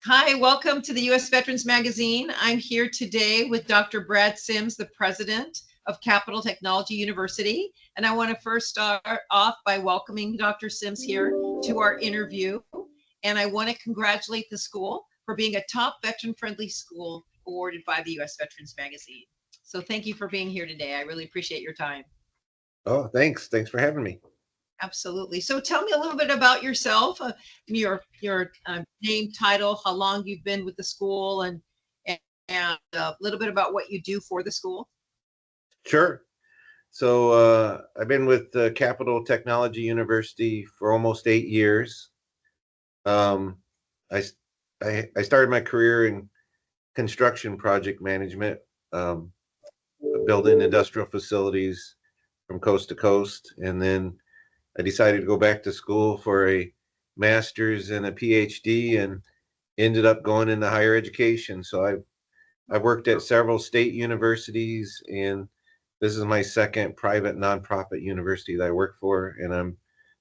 Hi, welcome to the U.S. Veterans Magazine. I'm here today with Dr. Brad Sims, the president of Capital Technology University. And I want to first start off by welcoming Dr. Sims here to our interview. And I want to congratulate the school for being a top veteran-friendly school awarded by the U.S. Veterans Magazine. So thank you for being here today. I really appreciate your time. Oh, thanks. Thanks for having me. Absolutely. So tell me a little bit about yourself, your name, title, how long you've been with the school, and a little bit about what you do for the school. Sure. So I've been with Capital Technology University for almost 8 years. Um, I, I started my career in construction project management, um, building industrial facilities from coast to coast. And then I decided to go back to school for a master's and a PhD and ended up going into higher education. So I've worked at several state universities, and this is my second private nonprofit university that I work for, and I'm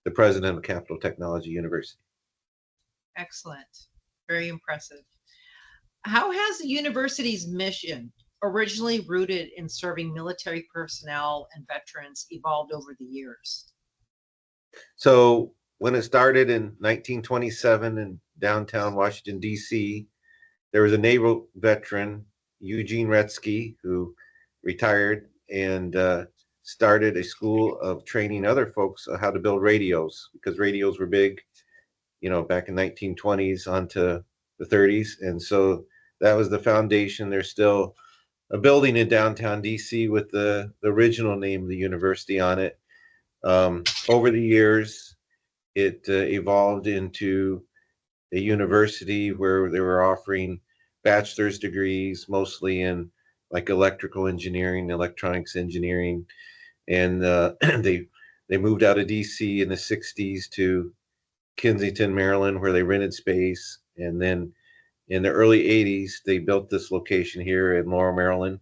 the president of Capital Technology University. Excellent. Very impressive. How has the university's mission, originally rooted in serving military personnel and veterans, evolved over the years? So when it started in 1927 in downtown Washington, D.C., there was a naval veteran, Eugene Retzky, who retired and started a school of training other folks on how to build radios, because radios were big, back in 1920s onto the 30s. And so that was the foundation. There's still a building in downtown DC with the original name of the university on it. Over the years, it evolved into a university where they were offering bachelor's degrees, mostly in like electrical engineering, electronics engineering, and they moved out of DC in the 60s to Kensington, Maryland, where they rented space, and then in the early 80s they built this location here in Laurel, Maryland,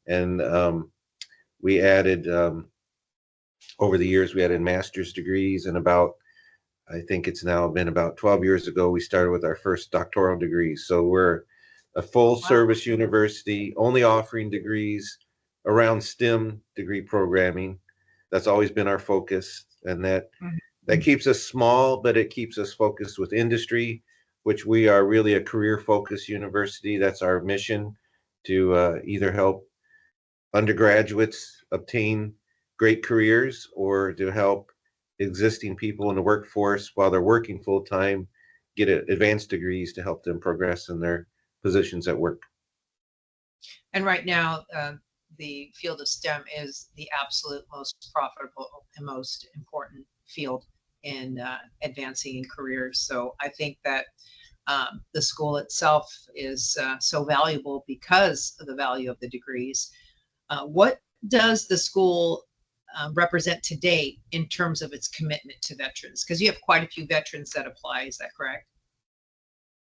and we added over the years we added master's degrees, and about I think it's now been about 12 years ago, we started with our first doctoral degrees. So we're a full Wow. service university, only offering degrees around STEM degree programming. That's always been our focus. And that keeps us small, but it keeps us focused with industry, which we are really a career focused university. That's our mission, to either help undergraduates obtain great careers or to help existing people in the workforce while they're working full time get advanced degrees to help them progress in their positions at work. And right now, the field of STEM is the absolute most profitable and most important field in advancing in careers. So I think that the school itself is so valuable because of the value of the degrees. What does the school represent today in terms of its commitment to veterans? Because you have quite a few veterans that apply. Is that correct?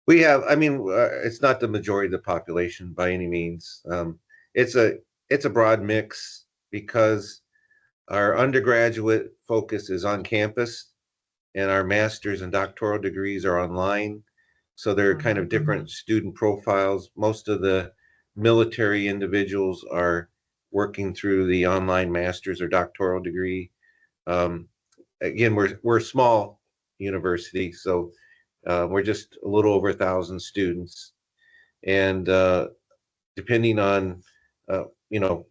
We have, I mean, it's not the majority of the population by any means. It's a it's a broad mix because our undergraduate focus is on campus, and our master's and doctoral degrees are online. So they're kind of Mhm. different student profiles. Most of the military individuals are working through the online master's or doctoral degree. Um, Again, we're a small university, so we're just a little over 1,000 students, and depending on uh, you know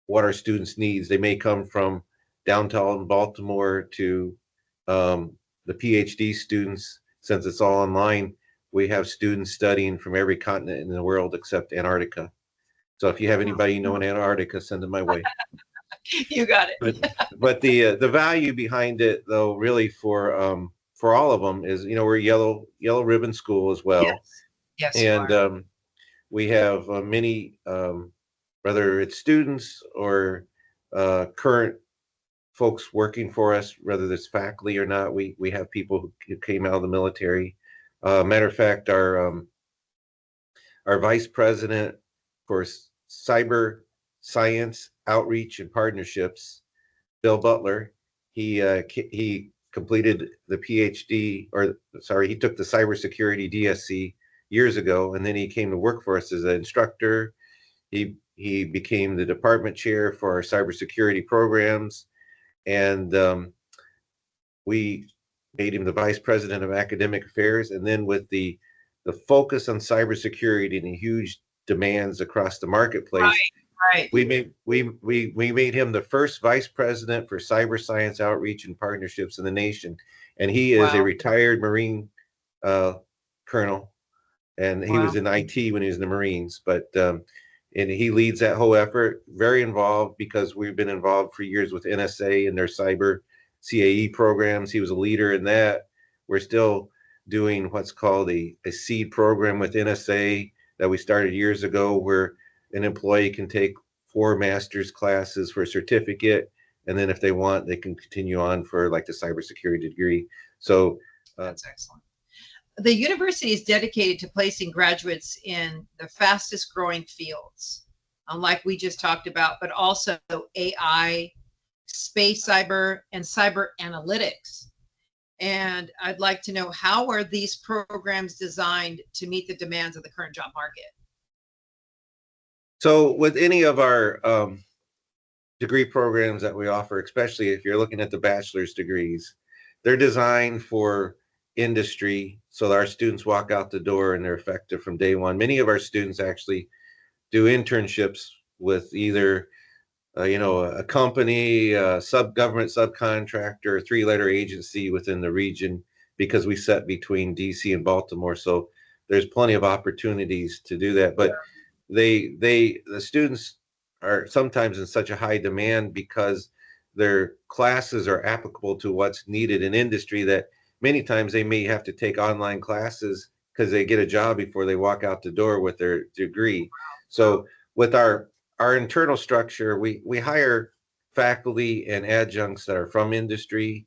what our students needs, they may come from downtown Baltimore to the PhD students. Since it's all online, we have students studying from every continent in the world except Antarctica. So if you have anybody you know in Antarctica, send them my way. You got But it. the value behind it, though, really for all of them is, we're a yellow ribbon school as well, Yes. Yes, you and are. we have many, whether it's students or current folks working for us, whether it's faculty or not. We have people who came out of the military. Matter of fact, our vice president for cyber science outreach and partnerships, Bill Butler, he completed the PhD, or sorry, he took the cybersecurity DSC years ago, and then he came to work for us as an instructor. He became the department chair for our cybersecurity programs, and we made him the vice president of academic affairs. And then with the focus on cybersecurity and the huge demands across the marketplace, Right. we made him the first vice president for cyber science outreach and partnerships in the nation. And he is a Wow. retired Marine uh, colonel, and he was Wow. in IT when he was in the Marines. But and he leads that whole effort, very involved, because we've been involved for years with NSA and their cyber CAE programs. He was a leader in that. We're still doing what's called a seed program with NSA that we started years ago, where an employee can take 4 master's classes for a certificate, and then if they want, they can continue on for like the cybersecurity degree. So That's excellent. The university is dedicated to placing graduates in the fastest growing fields, like we just talked about, but also AI, space cyber, and cyber analytics. And I'd like to know, how are these programs designed to meet the demands of the current job market? So with any of our degree programs that we offer, especially if you're looking at the bachelor's degrees, they're designed for industry, so that our students walk out the door and they're effective from day one. Many of our students actually do internships with either a company, a government subcontractor, a 3-letter agency within the region, because we sit between DC and Baltimore. So there's plenty of opportunities to do that. But the students are sometimes in such a high demand because their classes are applicable to what's needed in industry, that many times they may have to take online classes because they get a job before they walk out the door with their degree. So with our internal structure, we hire faculty and adjuncts that are from industry.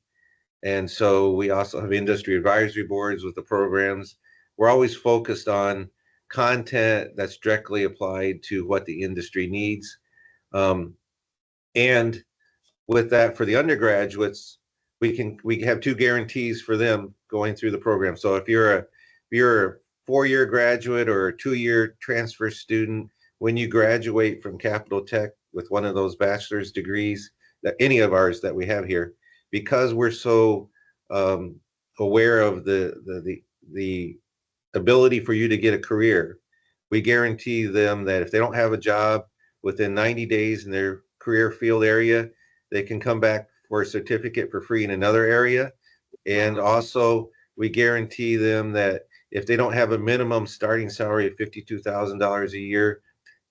And so we also have industry advisory boards with the programs. We're always focused on content that's directly applied to what the industry needs. And with that, for the undergraduates, we have 2 guarantees for them going through the program. So if you're a 4-year graduate or a 2-year transfer student, when you graduate from Capital Tech with one of those bachelor's degrees, that any of ours that we have here, because we're so aware of the ability for you to get a career, we guarantee them that if they don't have a job within 90 days in their career field area, they can come back for a certificate for free in another area. And also, we guarantee them that if they don't have a minimum starting salary of $52,000 a year,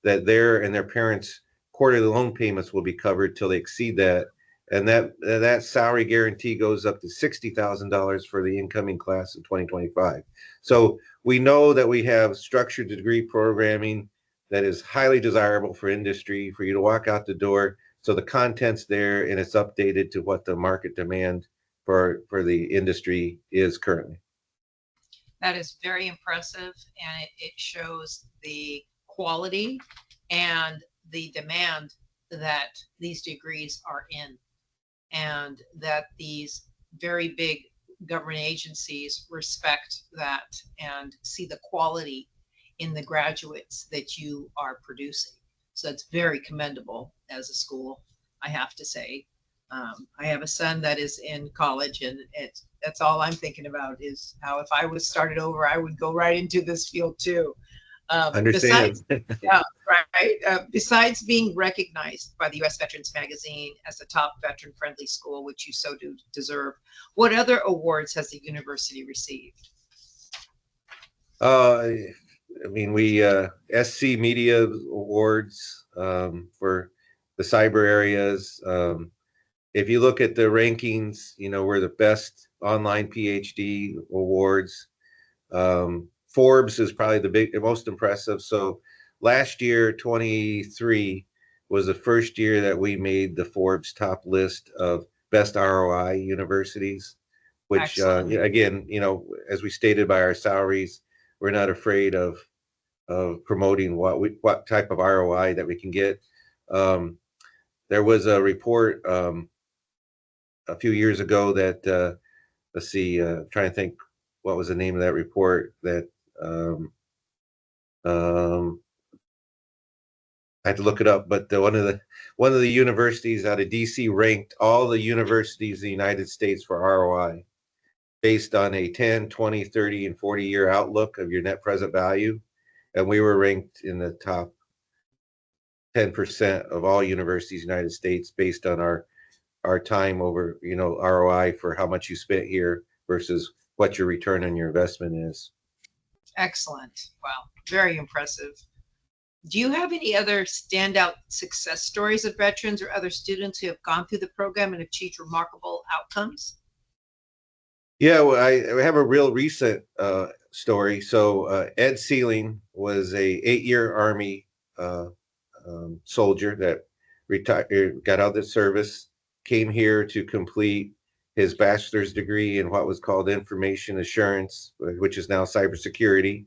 that their and their parents' quarterly loan payments will be covered till they exceed that. And that salary guarantee goes up to $60,000 for the incoming class in 2025. So we know that we have structured degree programming that is highly desirable for industry, for you to walk out the door. So the content's there and it's updated to what the market demand for the industry is currently. That is very impressive, and it shows the quality and the demand that these degrees are in, and that these very big government agencies respect that and see the quality in the graduates that you are producing. So it's very commendable as a school, I have to say. I have a son that is in college, and that's all I'm thinking about is how, if I was started over, I would go right into this field too. Understand? Yeah, right. Besides being recognized by the U.S. Veterans Magazine as a top veteran-friendly school, which you so do deserve, what other awards has the university received? I mean, we SC Media Awards for the cyber areas. If you look at the rankings, we're the best online PhD awards. Forbes is probably the most impressive. So last year, 23, was the first year that we made the Forbes top list of best ROI universities, which again, as we stated by our salaries, we're not afraid of promoting what type of ROI that we can get. There was a report a few years ago that let's see, trying to think what was the name of that report, that I had to look it up, but one of the universities out of DC ranked all the universities in the United States for ROI based on a 10, 20, 30, and 40-year outlook of your net present value. And we were ranked in the top 10% of all universities in the United States based on our time over, ROI for how much you spent here versus what your return on your investment is. Excellent. Wow. Very impressive. Do you have any other standout success stories of veterans or other students who have gone through the program and achieved remarkable outcomes? Yeah, well, I have a real recent story. So Ed Sealing was a 8-year Army soldier that retired, got out of the service, came here to complete his bachelor's degree in what was called information assurance, which is now cybersecurity.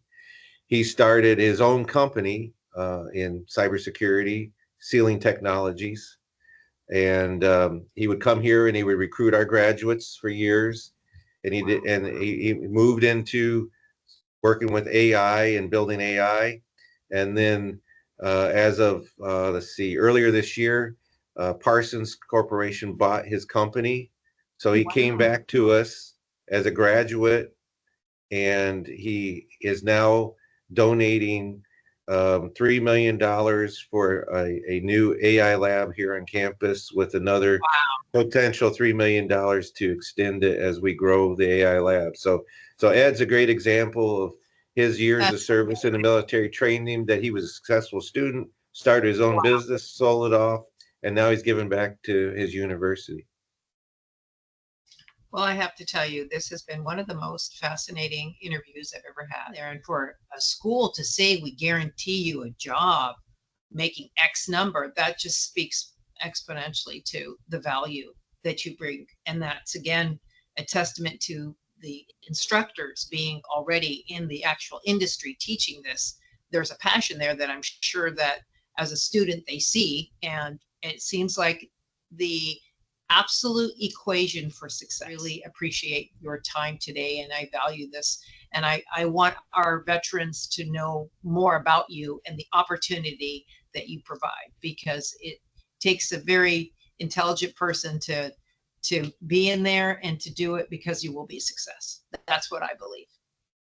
He started his own company in cybersecurity, Sealing Technologies, and he would come here and he would recruit our graduates for years. And he did, and he moved into working with AI and building AI. And then as of let's see, earlier this year, Parsons Corporation bought his company. So he came back to us as a graduate, and he is now donating $3 million for a new AI lab here on campus, with another potential $3 million to extend it as we grow the AI lab. So Ed's a great example of his years of service in the military, trained him that he was a successful student, started his own business, sold it off, and now he's giving back to his university. Well, I have to tell you, this has been one of the most fascinating interviews I've ever had there. And for a school to say we guarantee you a job making X number, that just speaks exponentially to the value that you bring. And that's, again, a testament to the instructors being already in the actual industry teaching this. There's a passion there that I'm sure that as a student they see. And it seems like the absolute equation for success. I really appreciate your time today, and I value this. And I want our veterans to know more about you and the opportunity that you provide, because it takes a very intelligent person to be in there and to do it, because you will be a success. That's what I believe.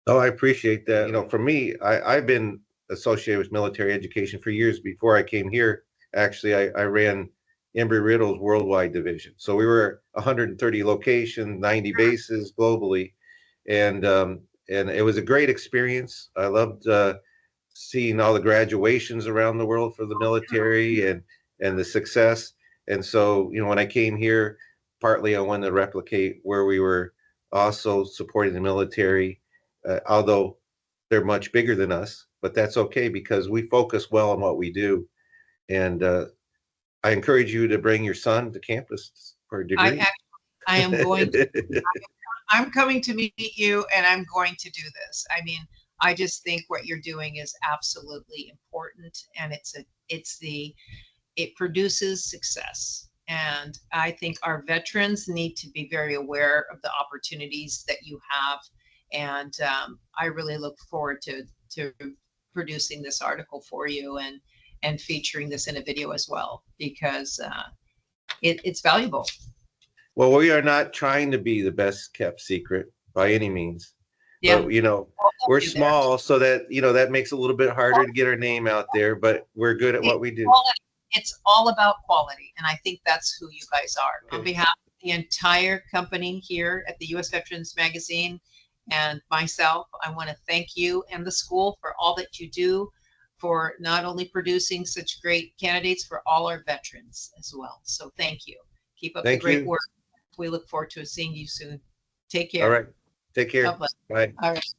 Oh, I appreciate that. For me, I've been associated with military education for years. Before I came here, actually, I ran Embry-Riddle's worldwide division. So we were 130 locations, 90 bases globally, and it was a great experience. I loved seeing all the graduations around the world for the military and the success. And so, when I came here, partly I wanted to replicate where we were also supporting the military, although they're much bigger than us, but that's okay because we focus well on what we do. And I encourage you to bring your son to campus for a degree. I am going to, I'm coming to meet you, and I'm going to do this. I mean, I just think what you're doing is absolutely important, and it produces success. And I think our veterans need to be very aware of the opportunities that you have. And I really look forward to producing this article for you and featuring this in a video as well, because it's valuable. Well, we are not trying to be the best kept secret by any means. Yeah. But, we're small, so that, that makes it a little bit harder to get our name out there, but we're good at what we do. It's all about quality. And I think that's who you guys are. Okay. On behalf of the entire company here at the U.S. Veterans Magazine and myself, I want to thank you and the school for all that you do, for not only producing such great candidates for all our veterans as well. So thank you. Keep up the great work. We look forward to seeing you soon. Take care. All right. Take care. God bless. Bye. All right.